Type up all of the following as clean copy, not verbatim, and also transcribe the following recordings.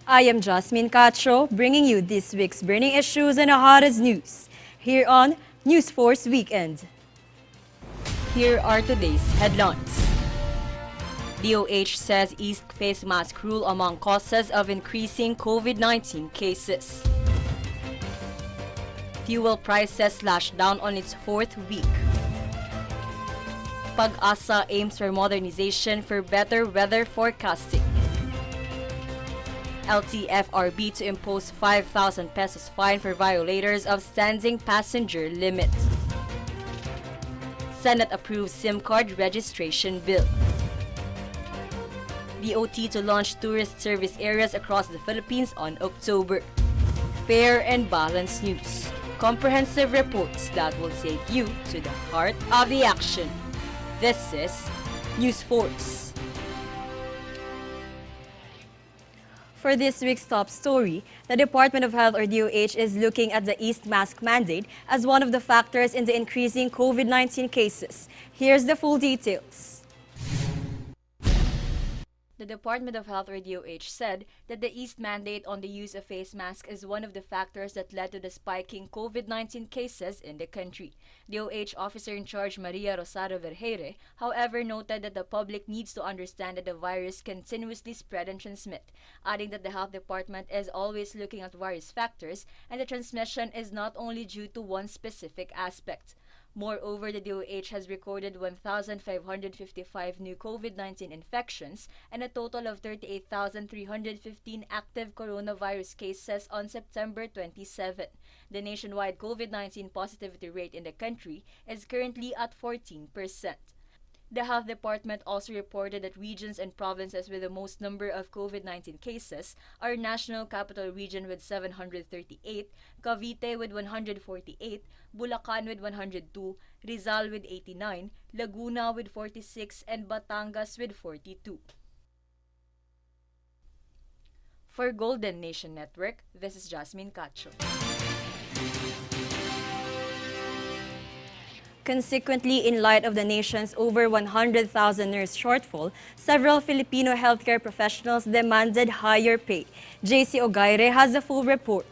I am Jasmine Cacho, bringing you this week's burning issues and the hottest news here on News Force Weekend. Here are today's headlines. DOH says East face mask rule among causes of increasing COVID-19 cases. Fuel prices slashed down on its fourth week. Pag-asa aims for modernization for better weather forecasting. LTFRB to impose 5,000 pesos fine for violators of standing passenger limit. Senate approves SIM card registration bill. DOT to launch tourist service areas across the Philippines on October. Fair and balanced news. Comprehensive reports that will take you to the heart of the action. This is News Force. For this week's top story, the Department of Health or DOH is looking at the East mask mandate as one of the factors in the increasing COVID-19 cases. Here's the full details. The Department of Health or DOH said that the East mandate on the use of face masks is one of the factors that led to the spiking COVID-19 cases in the country. DOH Officer in Charge Maria Rosario Vergeire, however, noted that the public needs to understand that the virus continuously spread and transmit, adding that the Health Department is always looking at various factors and the transmission is not only due to one specific aspect. Moreover, the DOH has recorded 1,555 new COVID-19 infections and a total of 38,315 active coronavirus cases on September 27. The nationwide COVID-19 positivity rate in the country is currently at 14%. The Health Department also reported that regions and provinces with the most number of COVID-19 cases are National Capital Region with 738, Cavite with 148, Bulacan with 102, Rizal with 89, Laguna with 46, and Batangas with 42. For Golden Nation Network, this is Jasmine Cacho. Consequently, in light of the nation's over 100,000 nurse shortfall, several Filipino healthcare professionals demanded higher pay. JC Ogaire has the full report.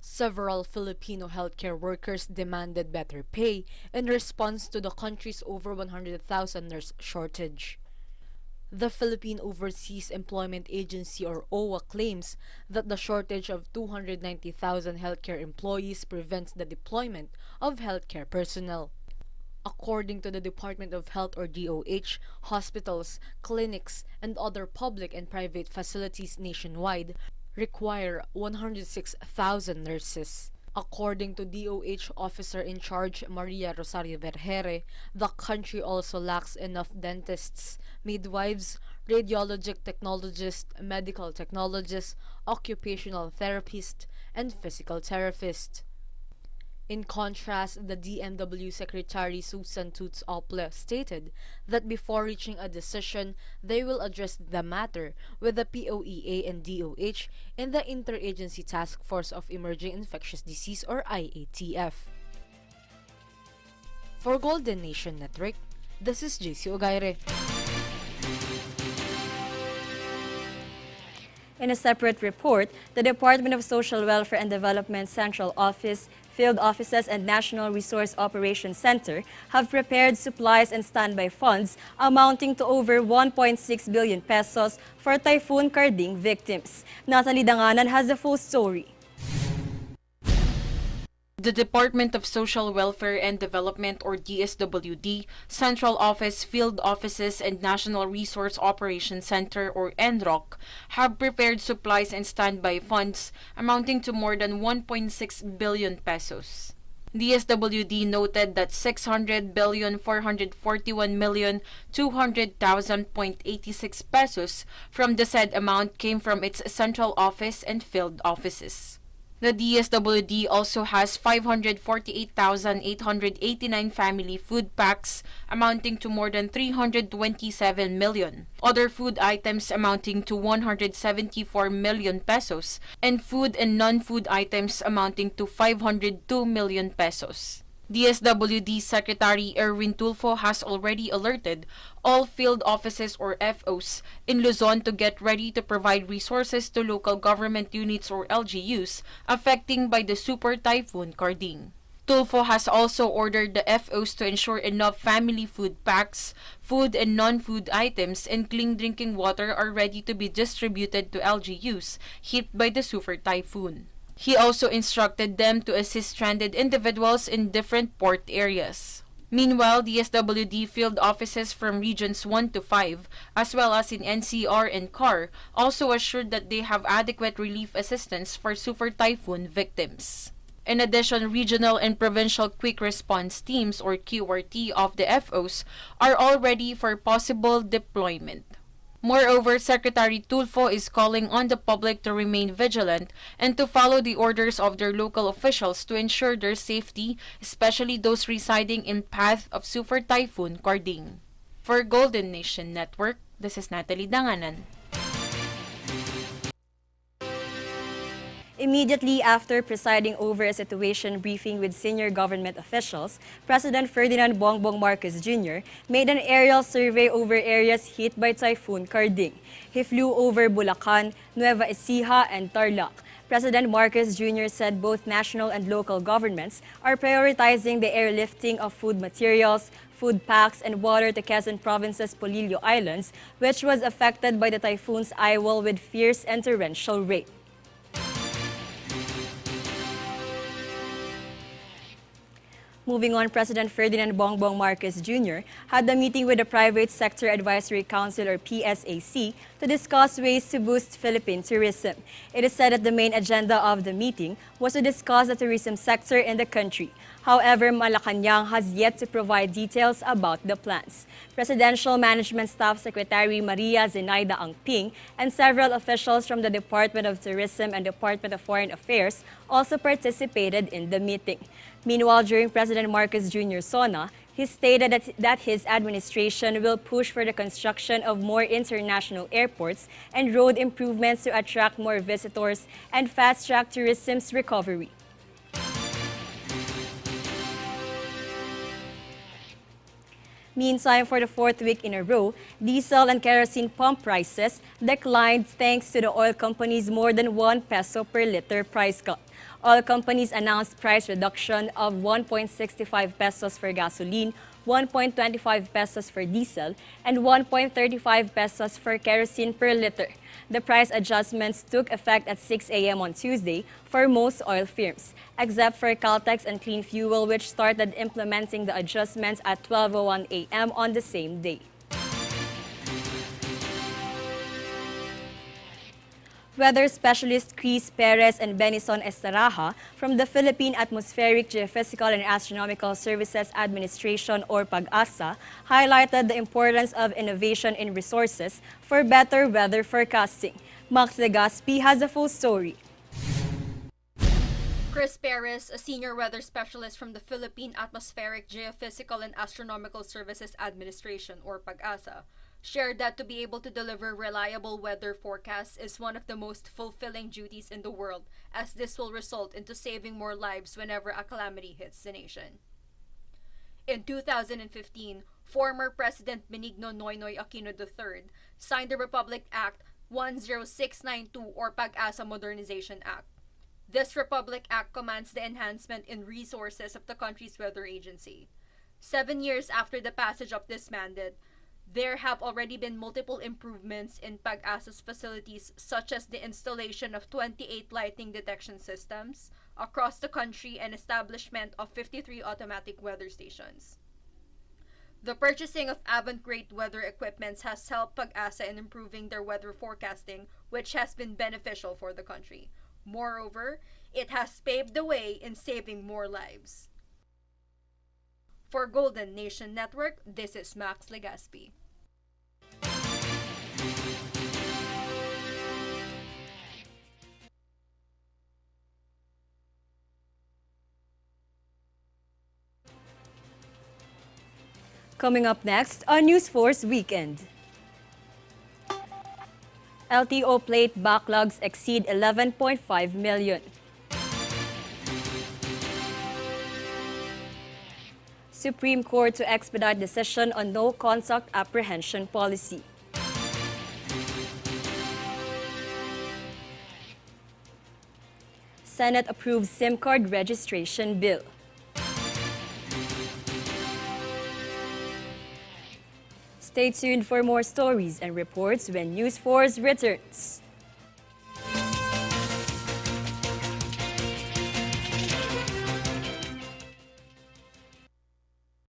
Several Filipino healthcare workers demanded better pay in response to the country's over 100,000 nurse shortage. The Philippine Overseas Employment Agency or OWA claims that the shortage of 290,000 healthcare employees prevents the deployment of healthcare personnel. According to the Department of Health or DOH, hospitals, clinics, and other public and private facilities nationwide require 106,000 nurses. According to DOH Officer in Charge Maria Rosario Vergeire, the country also lacks enough dentists, midwives, radiologic technologists, medical technologists, occupational therapists, and physical therapists. In contrast, the DMW Secretary Susan Toots Ople stated that before reaching a decision, they will address the matter with the POEA and DOH in the Interagency Task Force of Emerging Infectious Disease or IATF. For Golden Nation Network, this is JC Ogaire. In a separate report, the Department of Social Welfare and Development Central Office, Field Offices, and National Resource Operations Center have prepared supplies and standby funds amounting to over 1.6 billion pesos for Typhoon Karding victims. Natalie Danganan has the full story. The Department of Social Welfare and Development or DSWD, Central Office, Field Offices, and National Resource Operations Center or NROC have prepared supplies and standby funds amounting to more than 1.6 billion pesos. DSWD noted that 600,441,200,000.86 pesos from the said amount came from its central office and field offices. The DSWD also has 548,889 family food packs amounting to more than 327 million, other food items amounting to 174 million pesos, and food and non-food items amounting to 502 million pesos. DSWD Secretary Erwin Tulfo has already alerted all field offices or FOs in Luzon to get ready to provide resources to local government units or LGUs affected by the Super Typhoon Carding. Tulfo has also ordered the FOs to ensure enough family food packs, food and non-food items, and clean drinking water are ready to be distributed to LGUs hit by the Super Typhoon. He also instructed them to assist stranded individuals in different port areas. Meanwhile, DSWD field offices from regions 1 to 5, as well as in NCR and CAR, also assured that they have adequate relief assistance for Super Typhoon victims. In addition, regional and provincial quick response teams or QRT of the FOs are all ready for possible deployment. Moreover, Secretary Tulfo is calling on the public to remain vigilant and to follow the orders of their local officials to ensure their safety, especially those residing in path of Super Typhoon Carding. For Golden Nation Network, this is Natalie Danganan. Immediately after presiding over a situation briefing with senior government officials, President Ferdinand Bongbong Marcos Jr. made an aerial survey over areas hit by Typhoon Carding. He flew over Bulacan, Nueva Ecija, and Tarlac. President Marcos Jr. said both national and local governments are prioritizing the airlifting of food materials, food packs, and water to Quezon Province's Polillo Islands, which was affected by the typhoon's eyewall with fierce and torrential rain. Moving on, President Ferdinand Bongbong Marcos Jr. had a meeting with the Private Sector Advisory Council or PSAC to discuss ways to boost Philippine tourism. It is said that the main agenda of the meeting was to discuss the tourism sector in the country. However, Malacanang has yet to provide details about the plans. Presidential Management Staff Secretary Maria Zenaida Angping and several officials from the Department of Tourism and Department of Foreign Affairs also participated in the meeting. Meanwhile, during President Marcos Jr.'s SONA, he stated that his administration will push for the construction of more international airports and road improvements to attract more visitors and fast-track tourism's recovery. Meantime, for the fourth week in a row, diesel and kerosene pump prices declined thanks to the oil companies' more than 1 peso per liter price cut. Oil companies announced price reduction of 1.65 pesos for gasoline, 1.25 pesos for diesel, and 1.35 pesos for kerosene per liter. The price adjustments took effect at 6 a.m. on Tuesday for most oil firms, except for Caltex and Clean Fuel, which started implementing the adjustments at 12:01 a.m. on the same day. Weather specialist Chris Perez and Benison Estaraja from the Philippine Atmospheric, Geophysical and Astronomical Services Administration or PAGASA highlighted the importance of innovation in resources for better weather forecasting. Max Legaspi has a full story. Chris Perez, a senior weather specialist from the Philippine Atmospheric, Geophysical and Astronomical Services Administration or PAGASA, shared that to be able to deliver reliable weather forecasts is one of the most fulfilling duties in the world, as this will result into saving more lives whenever a calamity hits the nation. In 2015, former President Benigno Noynoy Aquino III signed the Republic Act 10692 or PAGASA Modernization Act. This Republic Act commands the enhancement in resources of the country's weather agency. 7 years after the passage of this mandate, there have already been multiple improvements in PAGASA's facilities, such as the installation of 28 lightning detection systems across the country and establishment of 53 automatic weather stations. The purchasing of avant-grade weather equipment has helped PAGASA in improving their weather forecasting, which has been beneficial for the country. Moreover, it has paved the way in saving more lives. For Golden Nation Network, this is Max Legaspi. Coming up next on News Force Weekend. LTO plate backlogs exceed 11.5 million. Supreme Court to expedite decision on no contact apprehension policy. Senate approves SIM card registration bill. Stay tuned for more stories and reports when News Force returns.